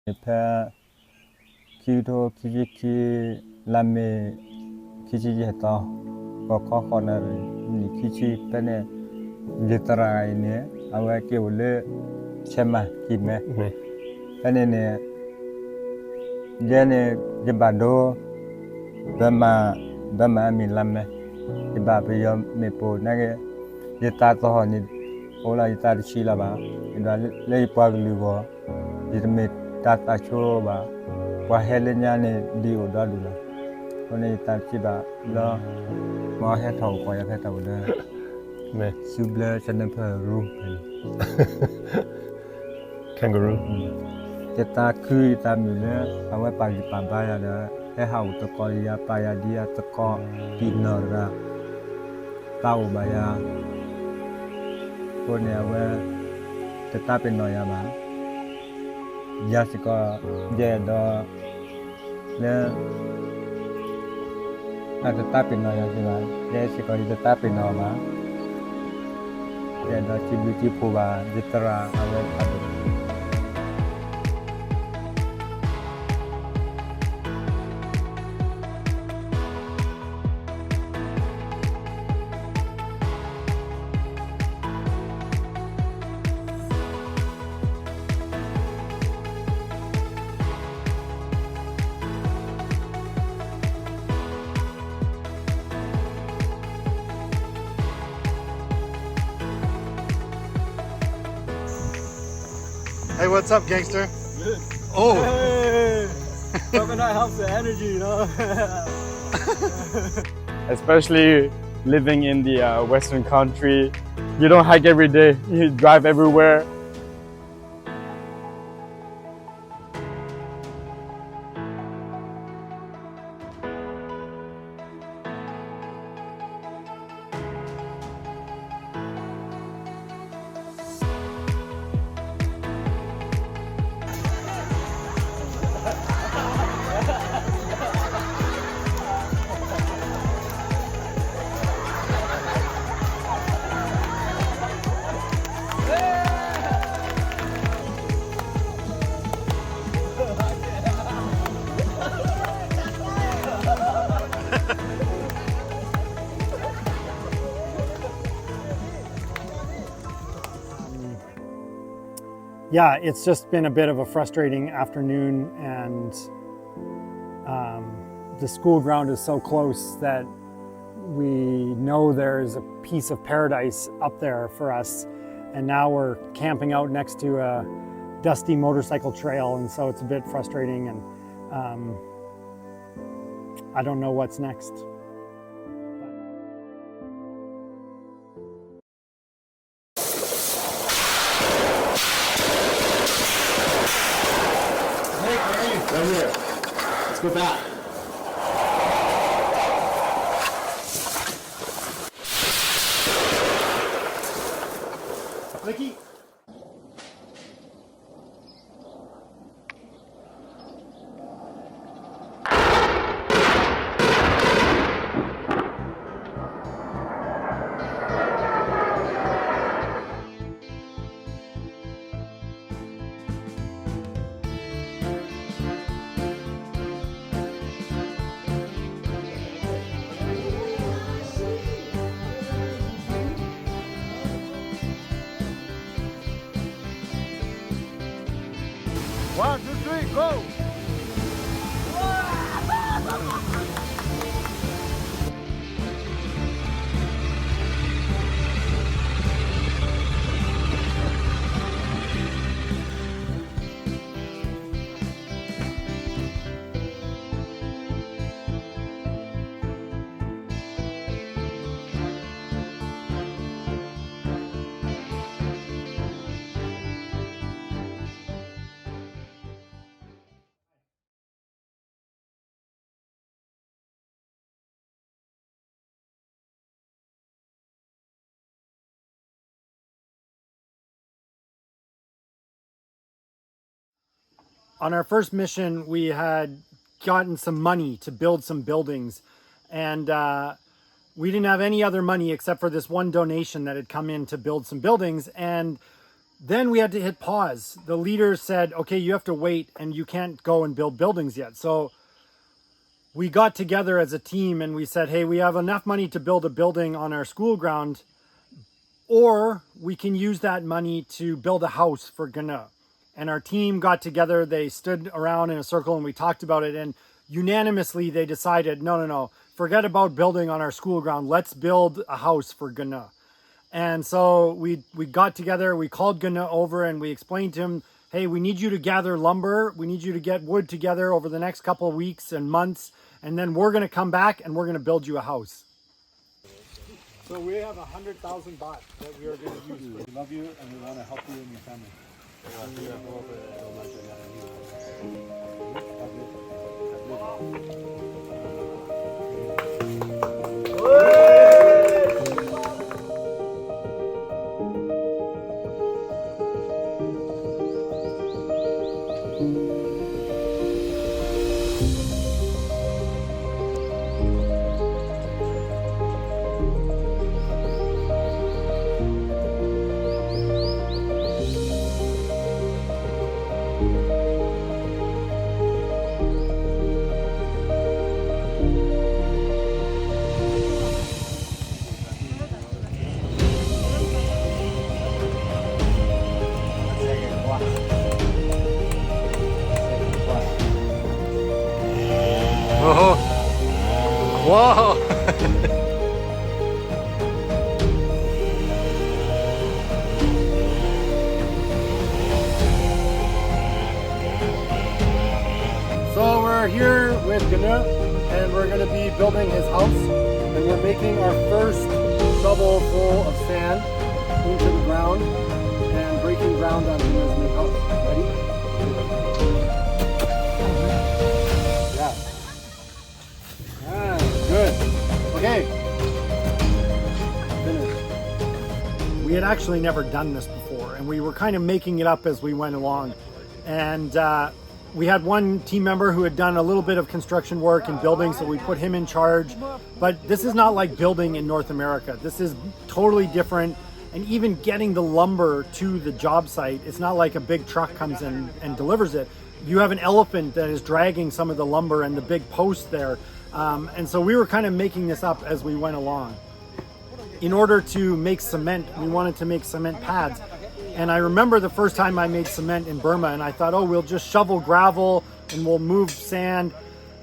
pe kido kiji lame kiji heta ko khona ni kiji pene litera ini awa ke ole chema kime pene ne dene jibado bama mi lame diba pe yo me po nage lita to ni ola lita chi la ba ida le pa lu go dirme tata cho ba wa helenya ne di o da lu la one ta chi ba lo mo he thau ko ya phe tau le me suble chane phe room Kangaroo.จะตาคือตามอยู่เนี่ยเอาไว้ปากิปาบ้ายาเด้อให้เฮาตะกอยาปายาดียตะกอกินเนอระเต้าบายาตัวเนี่ยว่าจะตาเป็นนอยามายาสิก็แย่ดอเนี่ยอาจจะตาเป็นนอยาใช่ไหมแย่สิก็จะตาเป็นนอมาแย่ดอจิบิจิพูบาจิตราเอาไว้ทำHey, what's up, gangster? Good. Oh, Hey, coconut helps the energy, you know. Especially living in the Western country. You don't hike every day, you drive everywhere. Yeah, it's just been a bit of a frustrating afternoon, and the school ground is so close that we know there's a piece of paradise up there for us, and now we're camping out next to a dusty motorcycle trail, and so it's a bit frustrating, and I don't know what's next. right here. Let's go back. Mickey. One, two, three, go! On our first mission, we had gotten some money to build some buildings, and we didn't have any other money except for this one donation that had come in to build some buildings. And Then we had to hit pause. The leader said, okay, you have to wait and you can't go and build buildings yet. So we got together as a team and we said, hey, we have enough money to build a building on our school ground, or we can use that money to build a house for Gunna. And our team got together, they stood around in a circle and we talked about it, and unanimously they decided, no, forget about building on our school ground, let's build a house for Gunna. And so we got together, we called Gunna over and we explained to him, hey, we need you to gather lumber, we need you to get wood together over the next couple of weeks and months, and then we're gonna come back and we're gonna build you a house. So we have 100,000 baht that we are gonna use. We love you and we wanna help you and your family. Whoa! Whoa! So we're here with Gunna and we're gonna be building his house, and we're making our first shovel full of sand into the ground and breaking ground on Gunna's new house. Ready? Yeah. Ah, good. Okay. Finished. We had actually never done this before, and we were kind of making it up as we went along. And we had one team member who had done a little bit of construction work and building, so we put him in charge. But this is not like building in North America. This is totally different. And even getting the lumber to the job site, it's not like a big truck comes in and delivers it. You have an elephant that is dragging some of the lumber and the big post there. And so we were kind of making this up as we went along. In order to make cement, we wanted to make cement pads. And I remember the first time I made cement in Burma, and I thought, oh, we'll just shovel gravel and we'll move sand.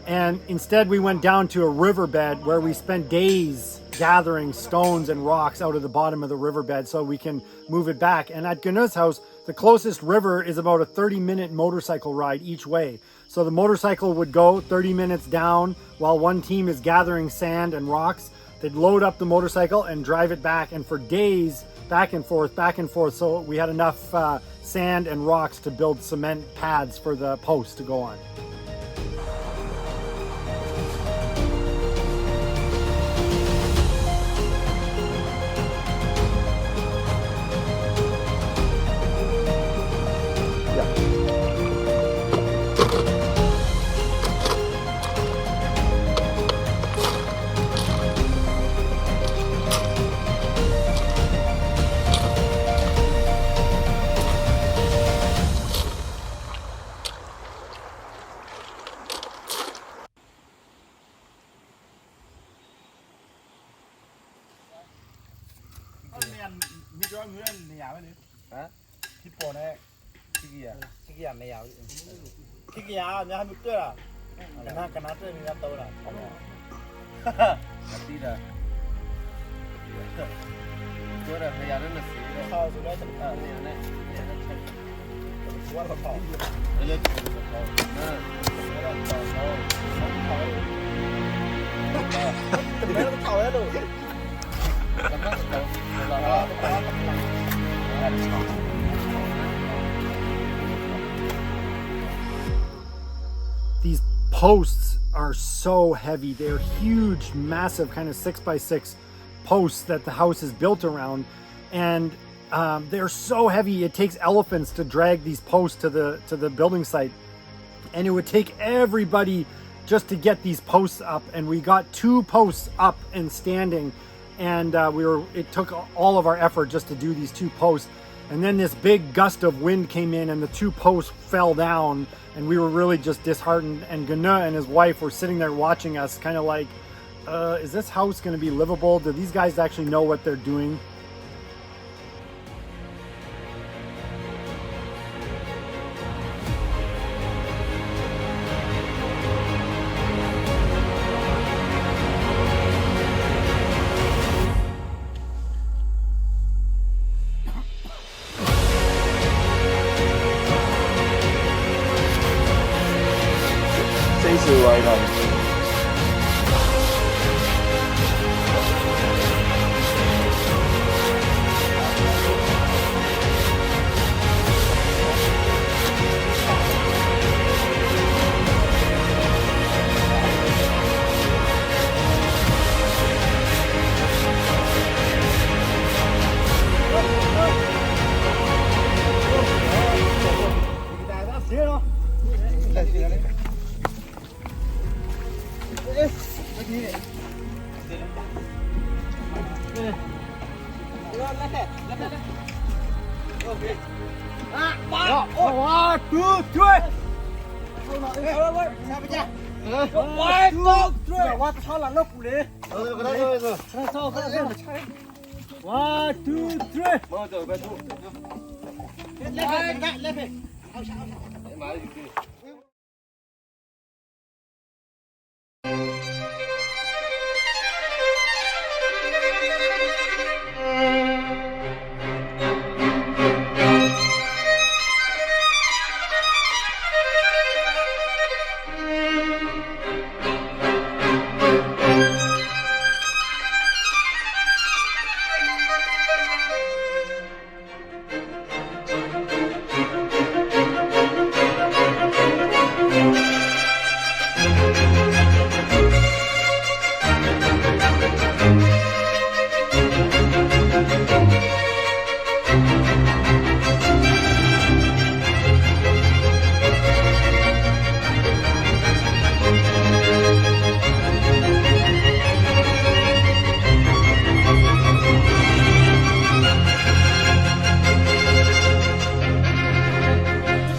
And instead we went down to a riverbed where we spent days gathering stones and rocks out of the bottom of the riverbed so we can move it back. And at Gunna's house, the closest river is about a 30-minute motorcycle ride each way. So the motorcycle would go 30 minutes down while one team is gathering sand and rocks. They'd load up the motorcycle and drive it back, and for days, back and forth. So we had enough sand and rocks to build cement pads for the posts to go on. These posts are so heavy. They're huge, massive, kind of 6x6 posts that the house is built around. And they're so heavy, it takes elephants to drag these posts to the building site. And it would take everybody just to get these posts up. And we got 2 posts up and standing. And it took all of our effort just to do these 2 posts. And then this big gust of wind came in and the two posts fell down, and we were really just disheartened. And Gana and his wife were sitting there watching us, kind of like, is this house going to be livable? Do these guys actually know what they're doing?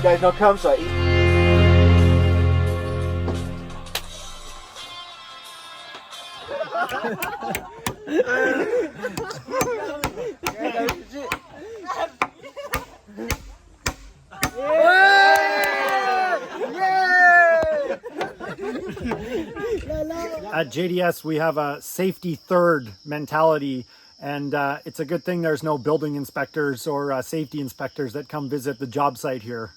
Guys, no come so At JDS, we have a safety third mentality, and it's a good thing there's no building inspectors or safety inspectors that come visit the job site here.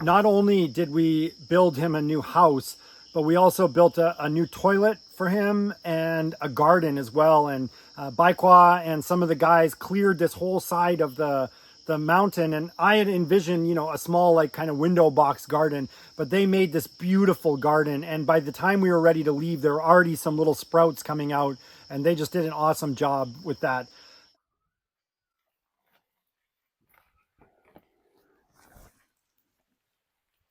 Not only did we build him a new house, but we also built a new toilet for him and a garden as well. And Baikwa and some of the guys cleared this whole side of the mountain, and I had envisioned, you know, a small like kind of window box garden, but they made this beautiful garden. And by the time we were ready to leave, there were already some little sprouts coming out, and they just did an awesome job with that.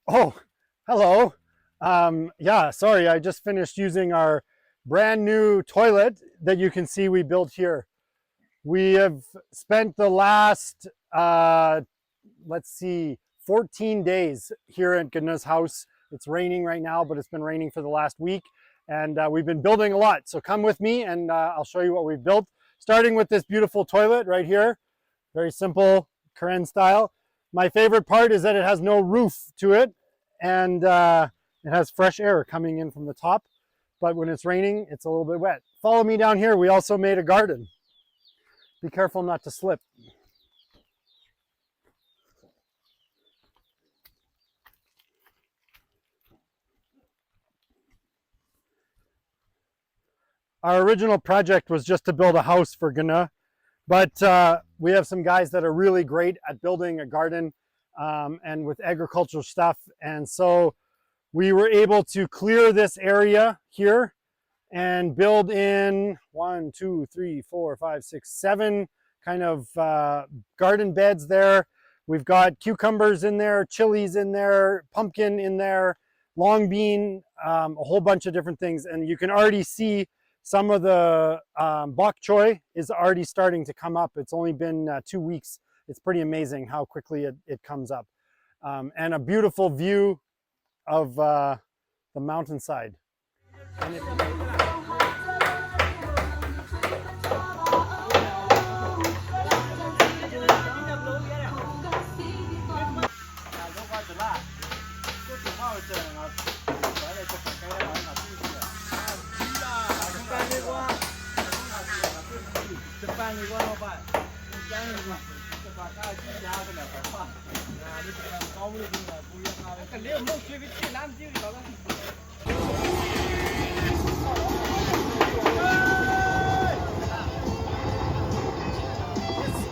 Oh, hello. Yeah, sorry, I just finished using our brand new toilet that you can see we built here. We have spent the last, let's see, 14 days here at Gana's house. It's raining right now, but it's been raining for the last week, and we've been building a lot. So come with me and I'll show you what we've built. Starting with this beautiful toilet right here. Very simple, Karen style. My favorite part is that it has no roof to it, and it has fresh air coming in from the top. But when it's raining, it's a little bit wet. Follow me down here. We also made a garden. Be careful not to slip. Our original project was just to build a house for Gana, but we have some guys that are really great at building a garden and with agricultural stuff. And so we were able to clear this area here and build in 1, 2, 3, 4, 5, 6, 7 kind of garden beds there. We've got cucumbers in there, chilies in there, pumpkin in there, long bean, a whole bunch of different things. And you can already see some of the bok choy is already starting to come up. It's only been 2 weeks. It's pretty amazing how quickly it comes up. And a beautiful view of the mountainside. And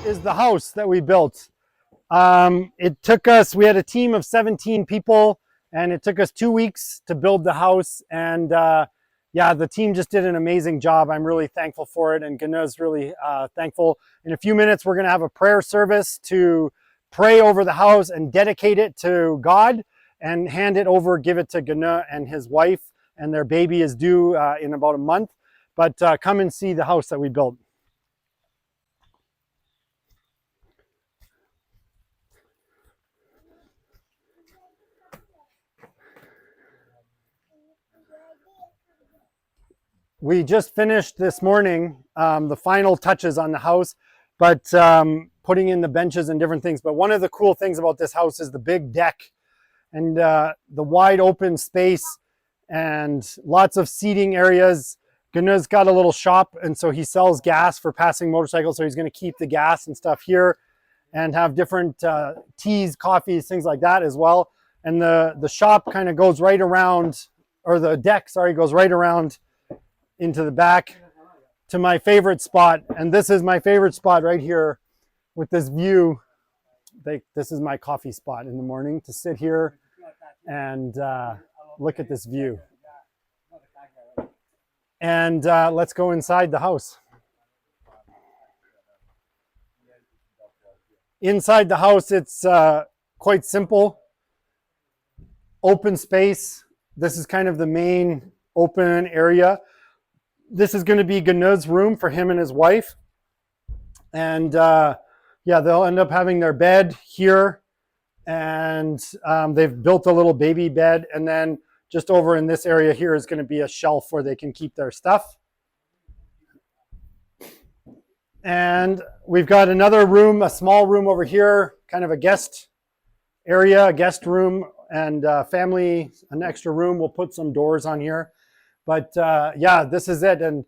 is the house that we built. It took us, we had a team of 17 people, and it took us 2 weeks to build the house. And yeah, the team just did an amazing job. I'm really thankful for it, and Gana's really thankful. In a few minutes, we're gonna have a prayer service to pray over the house and dedicate it to God and hand it over, give it to Gana and his wife, and their baby is due in about a month. But come and see the house that we built. We just finished this morning the final touches on the house, but putting in the benches and different things. But one of the cool things about this house is the big deck and the wide open space and lots of seating areas. Gana's got a little shop, and so he sells gas for passing motorcycles. So he's going to keep the gas and stuff here and have different teas, coffees, things like that as well. And the shop kind of goes right around, or the deck, sorry, goes right around into the back to my favorite spot. And this is my favorite spot right here with this view. This is my coffee spot in the morning, to sit here and look at this view. And let's go inside the house. Inside the house, it's quite simple. Open space. This is kind of the main open area. This is going to be Gana's room for him and his wife. And yeah, they'll end up having their bed here. And they've built a little baby bed. And then just over in this area here is going to be a shelf where they can keep their stuff. And we've got another room, a small room over here, kind of a guest area, a guest room, and family, an extra room. We'll put some doors on here. But yeah, this is it. And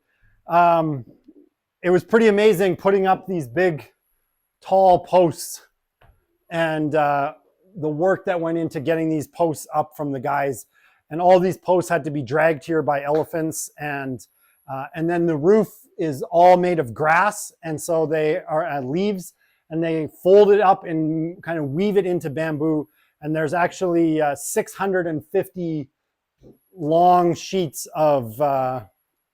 it was pretty amazing putting up these big, tall posts and the work that went into getting these posts up from the guys. And all these posts had to be dragged here by elephants. And then the roof is all made of grass. And so they are leaves, and they fold it up and kind of weave it into bamboo. And there's actually 650 long sheets of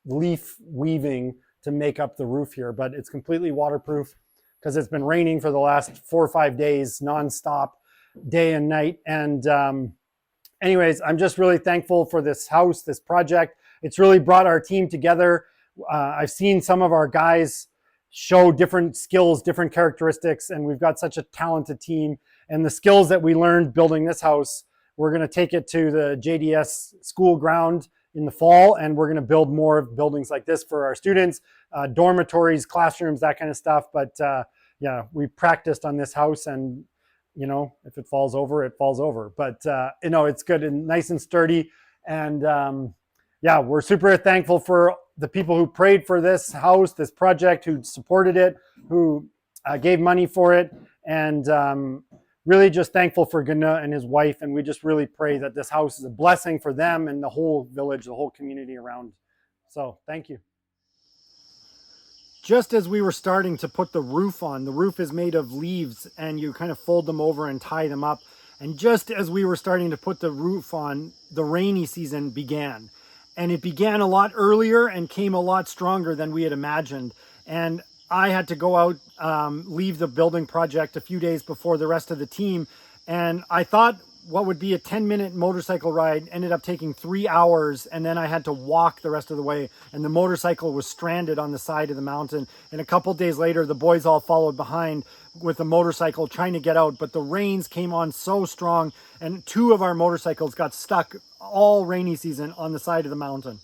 leaf weaving to make up the roof here. But it's completely waterproof because it's been raining for the last 4 or 5 days nonstop, day and night. And anyways, I'm just really thankful for this house, this project. It's really brought our team together. I've seen some of our guys show different skills, different characteristics, and we've got such a talented team. And the skills that we learned building this house, we're going to take it to the JDS school ground in the fall, and we're going to build more buildings like this for our students, dormitories, classrooms, that kind of stuff. But yeah, we practiced on this house, and you know, if it falls over, it falls over. But you know, it's good and nice and sturdy. And yeah, we're super thankful for the people who prayed for this house, this project, who supported it, who gave money for it, and really just thankful for Gana and his wife. And we just really pray that this house is a blessing for them and the whole village, the whole community around. So thank you. Just as we were starting to put the roof on, the roof is made of leaves and you kind of fold them over and tie them up. And just as we were starting to put the roof on, the rainy season began. And it began a lot earlier and came a lot stronger than we had imagined. And I had to go out, leave the building project a few days before the rest of the team. And I thought what would be a 10-minute motorcycle ride ended up taking 3 hours. And then I had to walk the rest of the way. And the motorcycle was stranded on the side of the mountain. And a couple days later, the boys all followed behind with the motorcycle trying to get out. But the rains came on so strong. And 2 of our motorcycles got stuck all rainy season on the side of the mountain.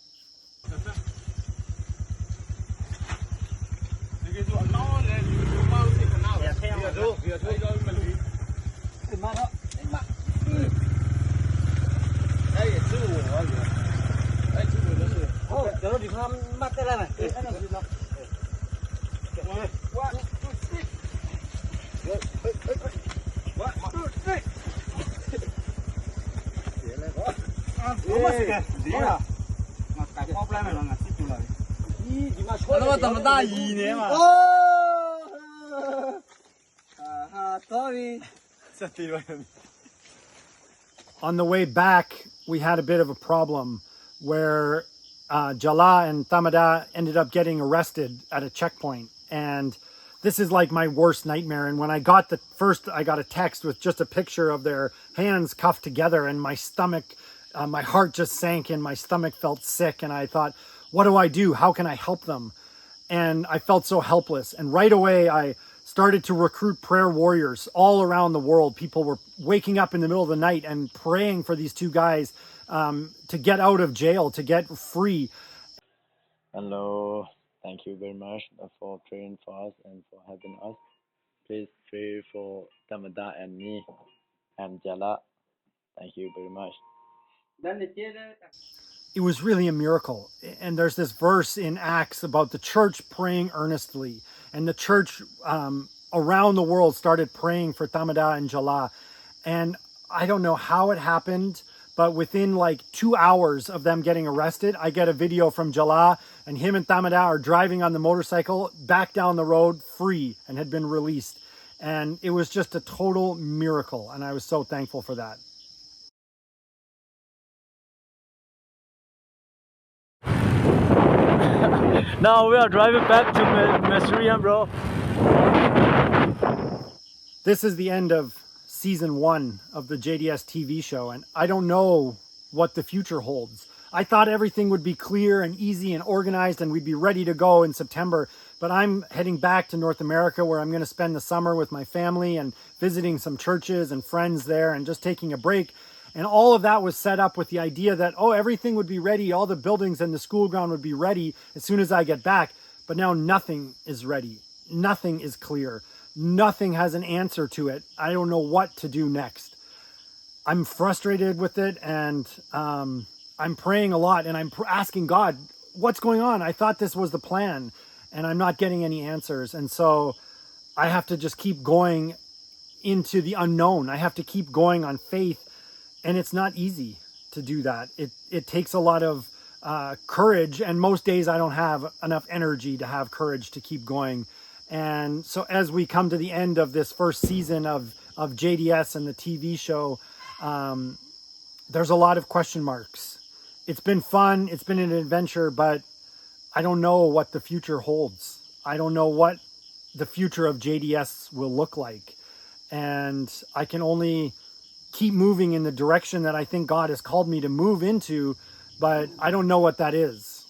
On the way back, we had a bit of a problem where Jala and Tamada ended up getting arrested at a checkpoint. And this is like my worst nightmare. And when I got I got a text with just a picture of their hands cuffed together, and my stomach, my heart just sank and my stomach felt sick. And I thought, what do I do? How can I help them? And I felt so helpless. And right away, I started to recruit prayer warriors all around the world. People were waking up in the middle of the night and praying for these 2 guys to get out of jail, to get free. Hello, thank you very much for praying for us and for helping us. Please pray for Tamada and me and Jala. Thank you very much. It was really a miracle. And there's this verse in Acts about the church praying earnestly. And the church around the world started praying for Tamada and Jala. And I don't know how it happened, but within like 2 hours of them getting arrested, I get a video from Jala, and him and Tamada are driving on the motorcycle back down the road free and had been released. And it was just a total miracle. And I was so thankful for that. Now we are driving back to Missouri, bro. This is the end of season 1 of the JDS TV show, and I don't know what the future holds. I thought everything would be clear and easy and organized and we'd be ready to go in September, but I'm heading back to North America where I'm going to spend the summer with my family and visiting some churches and friends there and just taking a break. And all of that was set up with the idea that, oh, everything would be ready, all the buildings and the school ground would be ready as soon as I get back. But now nothing is ready. Nothing is clear. Nothing has an answer to it. I don't know what to do next. I'm frustrated with it, and I'm praying a lot, and I'm asking God, what's going on? I thought this was the plan, and I'm not getting any answers. And so I have to just keep going into the unknown. I have to keep going on faith, and it's not easy to do that. It takes a lot of courage, and most days I don't have enough energy to have courage to keep going. And so as we come to the end of this first season of JDS and the TV show, there's a lot of question marks. It's been fun, it's been an adventure, but I don't know what the future holds. I don't know what the future of JDS will look like. And I can only keep moving in the direction that I think God has called me to move into, but I don't know what that is.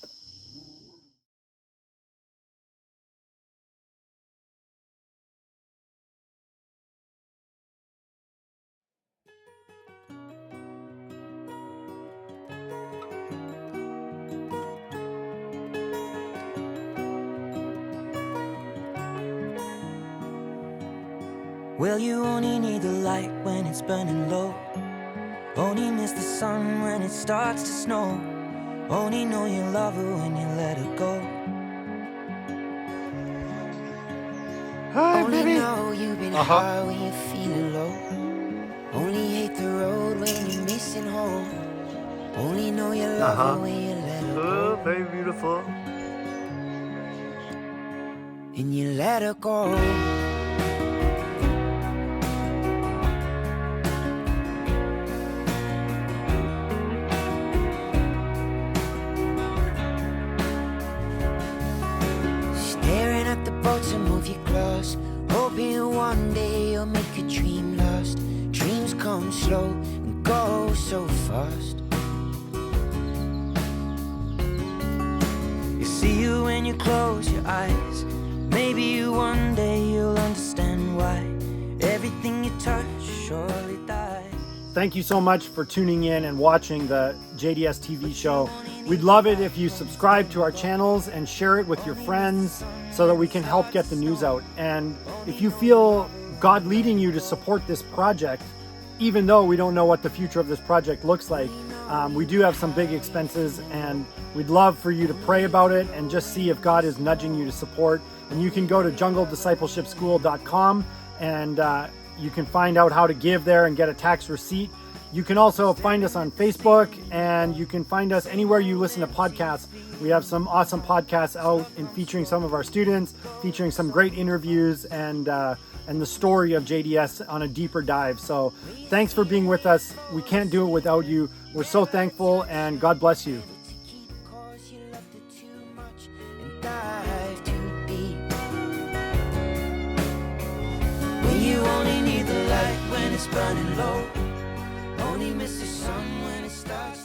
Well, you only need the light when it's burning low. Only miss the sun when it starts to snow. Only know you love her when you let her go. Hi, Only baby. know you've been high when you're feeling low. Only hate the road when you're missing home. Only know you love her when you let her Oh, go. very beautiful. And you let her go. Staring at the boats and move your close, hoping one day you'll make a dream last. Dreams come slow and go so fast. You see you when you close your eyes. Maybe you one day you'll understand why everything you touch surely dies. Thank you so much for tuning in and watching the JDS TV show. We'd love it if you subscribe to our channels and share it with your friends so that we can help get the news out. And if you feel God leading you to support this project, even though we don't know what the future of this project looks like, we do have some big expenses, and we'd love for you to pray about it and just see if God is nudging you to support. And you can go to junglediscipleshipschool.com and you can find out how to give there and get a tax receipt. You can also find us on Facebook, and you can find us anywhere you listen to podcasts. We have some awesome podcasts out and featuring some of our students, featuring some great interviews and the story of JDS on a deeper dive. So thanks for being with us. We can't do it without you. We're so thankful, and God bless you. Cause you loved it too much and dive too deep. When you only need the light when it's burning low. Only miss the sun when it starts